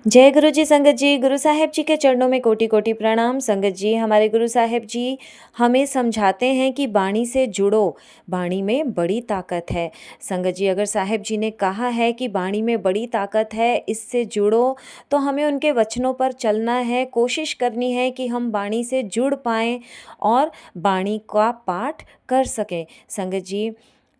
जय गुरु जी संगत जी। गुरु साहिब जी के चरणों में कोटि कोटि प्रणाम। संगत जी, हमारे गुरु साहिब जी हमें समझाते हैं कि बाणी से जुड़ो, बाणी में बड़ी ताकत है। संगत जी, अगर साहिब जी ने कहा है कि बाणी में बड़ी ताकत है, इससे जुड़ो, तो हमें उनके वचनों पर चलना है, कोशिश करनी है कि हम बाणी से जुड़ पाएँ और बाणी का पाठ कर सकें। संगत जी,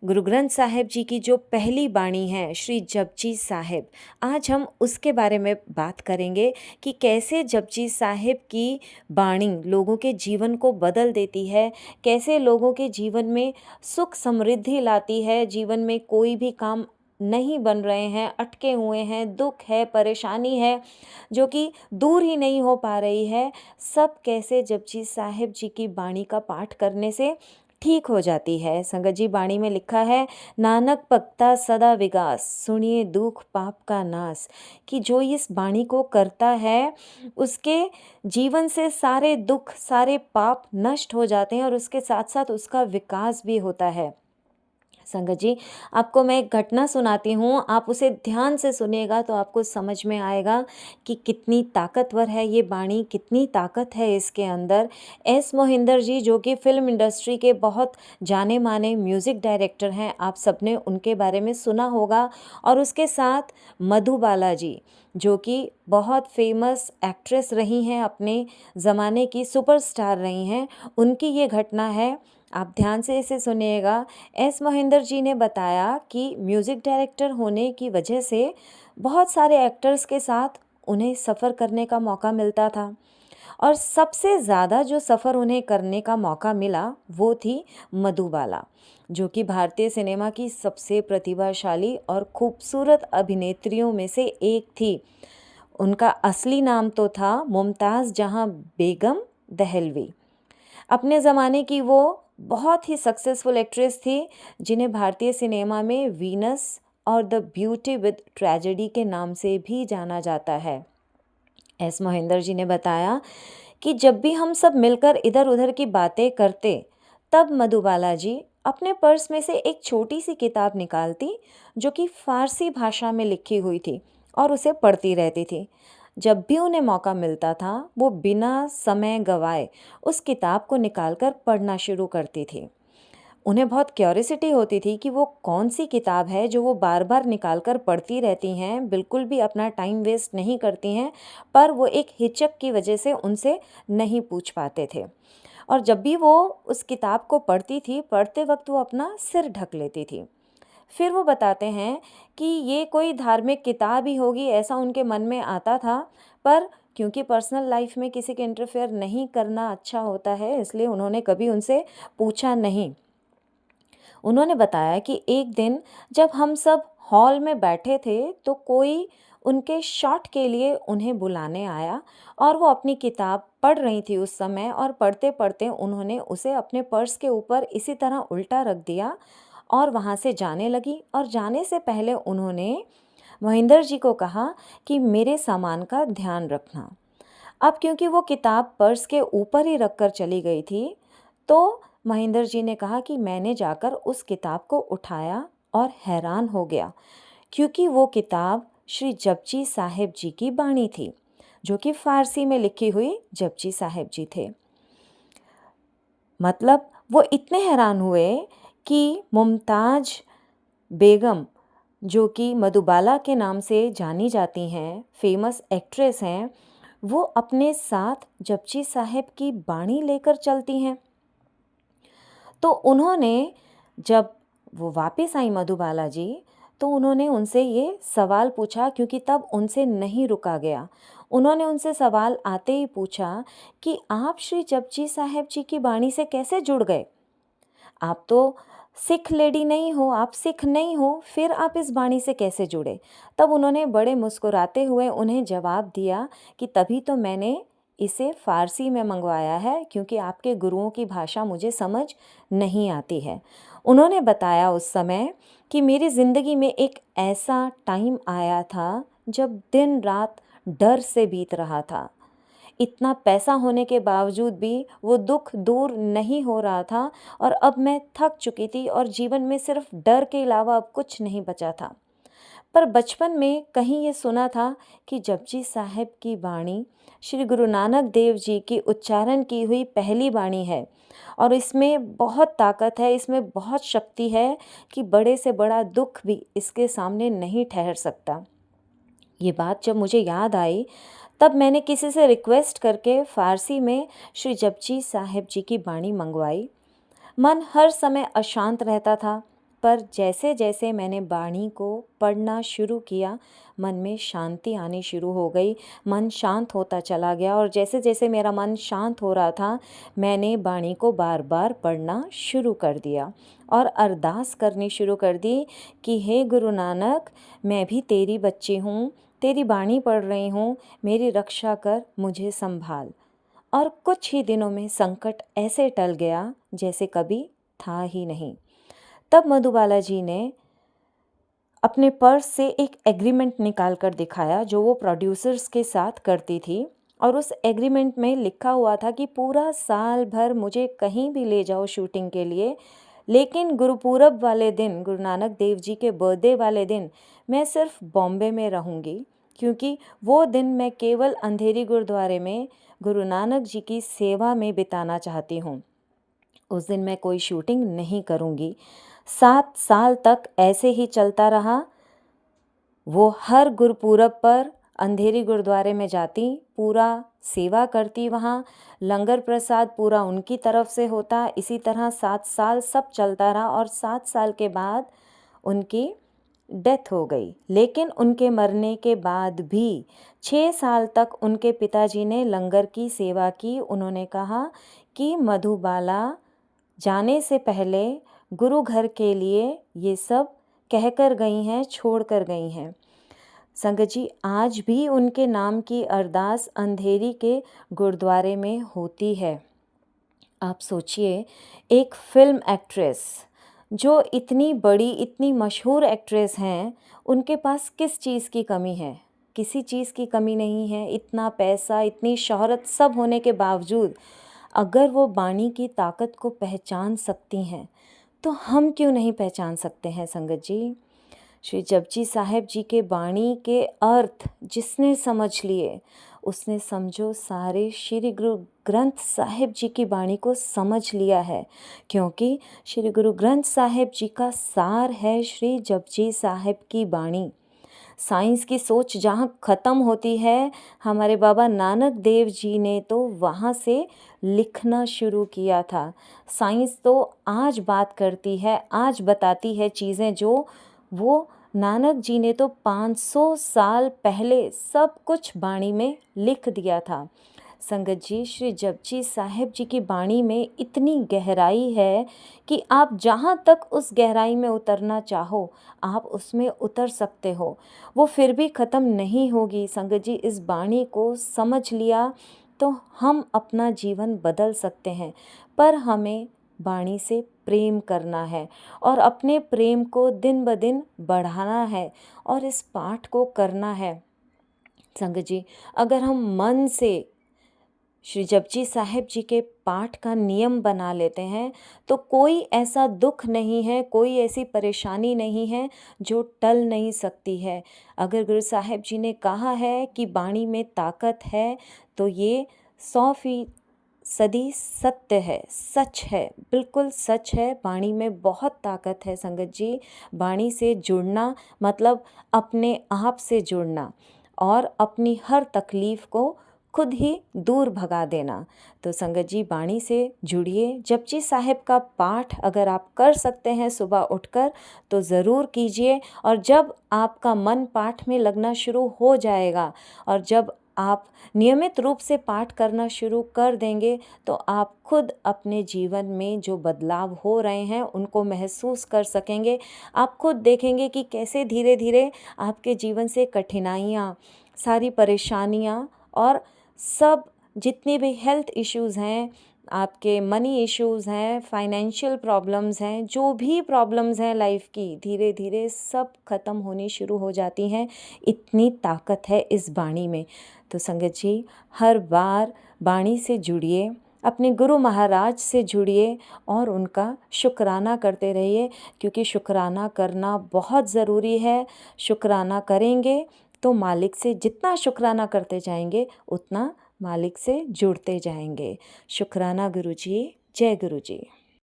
गुरु ग्रंथ साहिब जी की जो पहली बाणी है श्री जपजी साहिब, आज हम उसके बारे में बात करेंगे कि कैसे जपजी साहिब की बाणी लोगों के जीवन को बदल देती है, कैसे लोगों के जीवन में सुख समृद्धि लाती है। जीवन में कोई भी काम नहीं बन रहे हैं, अटके हुए हैं, दुख है, परेशानी है जो कि दूर ही नहीं हो पा रही है, सब कैसे जपजी साहिब जी की बाणी का पाठ करने से ठीक हो जाती है। संगत जी, बाणी में लिखा है, नानक भगता सदा विगास, सुनिए दुख पाप का नाश। कि जो इस बाणी को करता है उसके जीवन से सारे दुख सारे पाप नष्ट हो जाते हैं और उसके साथ साथ उसका विकास भी होता है। संगत जी, आपको मैं एक घटना सुनाती हूँ, आप उसे ध्यान से सुनिएगा तो आपको समझ में आएगा कि कितनी ताकतवर है ये बाणी, कितनी ताकत है इसके अंदर। एस मोहिंदर जी, जो कि फ़िल्म इंडस्ट्री के बहुत जाने माने म्यूज़िक डायरेक्टर हैं, आप सबने उनके बारे में सुना होगा। और उसके साथ मधुबाला जी, जो कि बहुत फेमस एक्ट्रेस रही हैं, अपने ज़माने की सुपरस्टार रही हैं, उनकी ये घटना है। आप ध्यान से इसे सुनिएगा। एस मोहिंदर जी ने बताया कि म्यूज़िक डायरेक्टर होने की वजह से बहुत सारे एक्टर्स के साथ उन्हें सफ़र करने का मौका मिलता था और सबसे ज़्यादा जो सफ़र उन्हें करने का मौका मिला वो थी मधुबाला, जो कि भारतीय सिनेमा की सबसे प्रतिभाशाली और खूबसूरत अभिनेत्रियों में से एक थी। उनका असली नाम तो था मुमताज़ जहाँ बेगम दहलवी। अपने ज़माने की वो बहुत ही सक्सेसफुल एक्ट्रेस थी, जिन्हें भारतीय सिनेमा में वीनस और द ब्यूटी विद ट्रेजेडी के नाम से भी जाना जाता है। एस मोहिंदर जी ने बताया कि जब भी हम सब मिलकर इधर उधर की बातें करते, तब मधुबाला जी अपने पर्स में से एक छोटी सी किताब निकालती, जो कि फ़ारसी भाषा में लिखी हुई थी, और उसे पढ़ती रहती थी। जब भी उन्हें मौका मिलता था, वो बिना समय गवाए उस किताब को निकालकर पढ़ना शुरू करती थी। उन्हें बहुत क्यूरियोसिटी होती थी कि वो कौन सी किताब है जो वो बार बार निकाल कर पढ़ती रहती हैं, बिल्कुल भी अपना टाइम वेस्ट नहीं करती हैं, पर वो एक हिचक की वजह से उनसे नहीं पूछ पाते थे। और जब भी वो उस किताब को पढ़ती थी, पढ़ते वक्त वो अपना सिर ढक लेती थी। फिर वो बताते हैं कि ये कोई धार्मिक किताब ही होगी, ऐसा उनके मन में आता था, पर क्योंकि पर्सनल लाइफ में किसी के इंटरफेयर नहीं करना अच्छा होता है, इसलिए उन्होंने कभी उनसे पूछा नहीं। उन्होंने बताया कि एक दिन जब हम सब हॉल में बैठे थे, तो कोई उनके शॉट के लिए उन्हें बुलाने आया और वो अपनी किताब पढ़ रही थी उस समय, और पढ़ते पढ़ते उन्होंने उसे अपने पर्स के ऊपर इसी तरह उल्टा रख दिया और वहाँ से जाने लगी। और जाने से पहले उन्होंने महेंद्र जी को कहा कि मेरे सामान का ध्यान रखना। अब क्योंकि वो किताब पर्स के ऊपर ही रख कर चली गई थी, तो महेंद्र जी ने कहा कि मैंने जाकर उस किताब को उठाया और हैरान हो गया, क्योंकि वो किताब श्री जपजी साहिब जी की बाणी थी, जो कि फ़ारसी में लिखी हुई जपजी साहिब जी थे। मतलब वो इतने हैरान हुए कि मुमताज़ बेगम, जो कि मधुबाला के नाम से जानी जाती हैं, फेमस एक्ट्रेस हैं, वो अपने साथ जपजी साहिब की बाणी लेकर चलती हैं। तो उन्होंने, जब वो वापस आई मधुबाला जी, तो उन्होंने उनसे ये सवाल पूछा, क्योंकि तब उनसे नहीं रुका गया। उन्होंने उनसे सवाल आते ही पूछा कि आप श्री जपजी साहिब जी की बाणी से कैसे जुड़ गए? आप तो सिख लेडी नहीं हो, आप सिख नहीं हो, फिर आप इस बाणी से कैसे जुड़े? तब उन्होंने बड़े मुस्कुराते हुए उन्हें जवाब दिया कि तभी तो मैंने इसे फ़ारसी में मंगवाया है, क्योंकि आपके गुरुओं की भाषा मुझे समझ नहीं आती है। उन्होंने बताया उस समय कि मेरी ज़िंदगी में एक ऐसा टाइम आया था जब दिन रात डर से बीत रहा था। इतना पैसा होने के बावजूद भी वो दुख दूर नहीं हो रहा था, और अब मैं थक चुकी थी और जीवन में सिर्फ डर के अलावा अब कुछ नहीं बचा था। पर बचपन में कहीं ये सुना था कि जपजी साहिब की बाणी श्री गुरु नानक देव जी की उच्चारण की हुई पहली बाणी है और इसमें बहुत ताकत है, इसमें बहुत शक्ति है कि बड़े से बड़ा दुख भी इसके सामने नहीं ठहर सकता। ये बात जब मुझे याद आई तब मैंने किसी से रिक्वेस्ट करके फ़ारसी में श्री जपजी साहिब जी की बाणी मंगवाई। मन हर समय अशांत रहता था, पर जैसे जैसे मैंने बाणी को पढ़ना शुरू किया, मन में शांति आनी शुरू हो गई। मन शांत होता चला गया और जैसे जैसे मेरा मन शांत हो रहा था, मैंने बाणी को बार बार पढ़ना शुरू कर दिया और अरदास करनी शुरू कर दी कि हे गुरु नानक, मैं भी तेरी बच्ची हूँ, तेरी बाणी पढ़ रही हूँ, मेरी रक्षा कर, मुझे संभाल। और कुछ ही दिनों में संकट ऐसे टल गया जैसे कभी था ही नहीं। तब मधुबाला जी ने अपने पर्स से एक एग्रीमेंट निकाल कर दिखाया जो वो प्रोड्यूसर्स के साथ करती थी, और उस एग्रीमेंट में लिखा हुआ था कि पूरा साल भर मुझे कहीं भी ले जाओ शूटिंग के लिए, लेकिन गुरुपूरब वाले दिन, गुरु नानक देव जी के बर्थडे वाले दिन, मैं सिर्फ बॉम्बे में रहूँगी, क्योंकि वो दिन मैं केवल अंधेरी गुरुद्वारे में गुरु नानक जी की सेवा में बिताना चाहती हूँ। उस दिन मैं कोई शूटिंग नहीं करूँगी। 7 साल तक ऐसे ही चलता रहा। वो हर गुरुपूरब पर अंधेरी गुरुद्वारे में जाती, पूरा सेवा करती, वहाँ लंगर प्रसाद पूरा उनकी तरफ से होता। इसी तरह 7 साल सब चलता रहा और 7 साल के बाद उनकी डेथ हो गई। लेकिन उनके मरने के बाद भी 6 साल तक उनके पिताजी ने लंगर की सेवा की। उन्होंने कहा कि मधुबाला जाने से पहले गुरु घर के लिए ये सब कहकर गई हैं, छोड़ कर गई हैं। संगत जी, आज भी उनके नाम की अरदास अंधेरी के गुरुद्वारे में होती है। आप सोचिए, एक फिल्म एक्ट्रेस जो इतनी बड़ी, इतनी मशहूर एक्ट्रेस हैं, उनके पास किस चीज़ की कमी है? किसी चीज़ की कमी नहीं है। इतना पैसा, इतनी शोहरत सब होने के बावजूद अगर वो बाणी की ताकत को पहचान सकती हैं, तो हम क्यों नहीं पहचान सकते हैं संगत जी? श्री जपजी साहिब जी के बाणी के अर्थ जिसने समझ लिए, उसने समझो सारे श्री गुरु ग्रंथ साहिब जी की बाणी को समझ लिया है, क्योंकि श्री गुरु ग्रंथ साहिब जी का सार है श्री जपजी साहिब की बाणी। साइंस की सोच जहाँ ख़त्म होती है, हमारे बाबा नानक देव जी ने तो वहाँ से लिखना शुरू किया था। साइंस तो आज बात करती है, आज बताती है चीज़ें जो वो नानक जी ने तो 500 साल पहले सब कुछ बाणी में लिख दिया था। संगत जी, श्री जपजी साहिब जी की बाणी में इतनी गहराई है कि आप जहाँ तक उस गहराई में उतरना चाहो, आप उसमें उतर सकते हो। वो फिर भी ख़त्म नहीं होगी। संगत जी, इस बाणी को समझ लिया तो हम अपना जीवन बदल सकते हैं, पर हमें बाणी से प्रेम करना है और अपने प्रेम को दिन ब दिन बढ़ाना है और इस पाठ को करना है। संगत जी, अगर हम मन से श्री जपजी साहिब जी के पाठ का नियम बना लेते हैं, तो कोई ऐसा दुख नहीं है, कोई ऐसी परेशानी नहीं है जो टल नहीं सकती है। अगर गुरु साहिब जी ने कहा है कि बाणी में ताकत है, तो ये 100% सत्य है, सच है, बिल्कुल सच है। बाणी में बहुत ताकत है संगत जी। बाणी से जुड़ना मतलब अपने आप से जुड़ना और अपनी हर तकलीफ़ को खुद ही दूर भगा देना। तो संगत जी, बाणी से जुड़िए। जपजी साहिब का पाठ अगर आप कर सकते हैं सुबह उठकर, तो ज़रूर कीजिए। और जब आपका मन पाठ में लगना शुरू हो जाएगा और जब आप नियमित रूप से पाठ करना शुरू कर देंगे, तो आप खुद अपने जीवन में जो बदलाव हो रहे हैं उनको महसूस कर सकेंगे। आप खुद देखेंगे कि कैसे धीरे धीरे आपके जीवन से कठिनाइयाँ, सारी परेशानियाँ और सब जितने भी हेल्थ इश्यूज़ हैं, आपके मनी इश्यूज़ हैं, फाइनेंशियल प्रॉब्लम्स हैं, जो भी प्रॉब्लम्स हैं लाइफ की, धीरे धीरे सब ख़त्म होनी शुरू हो जाती हैं। इतनी ताकत है इस बाणी में। तो संगत जी, हर बार बाणी से जुड़िए, अपने गुरु महाराज से जुड़िए और उनका शुक्राना करते रहिए, क्योंकि शुक्राना करना बहुत ज़रूरी है। शुक्राना करेंगे तो मालिक से जितना शुक्राना करते जाएंगे उतना मालिक से जुड़ते जाएंगे। शुक्राना गुरुजी, जय गुरुजी।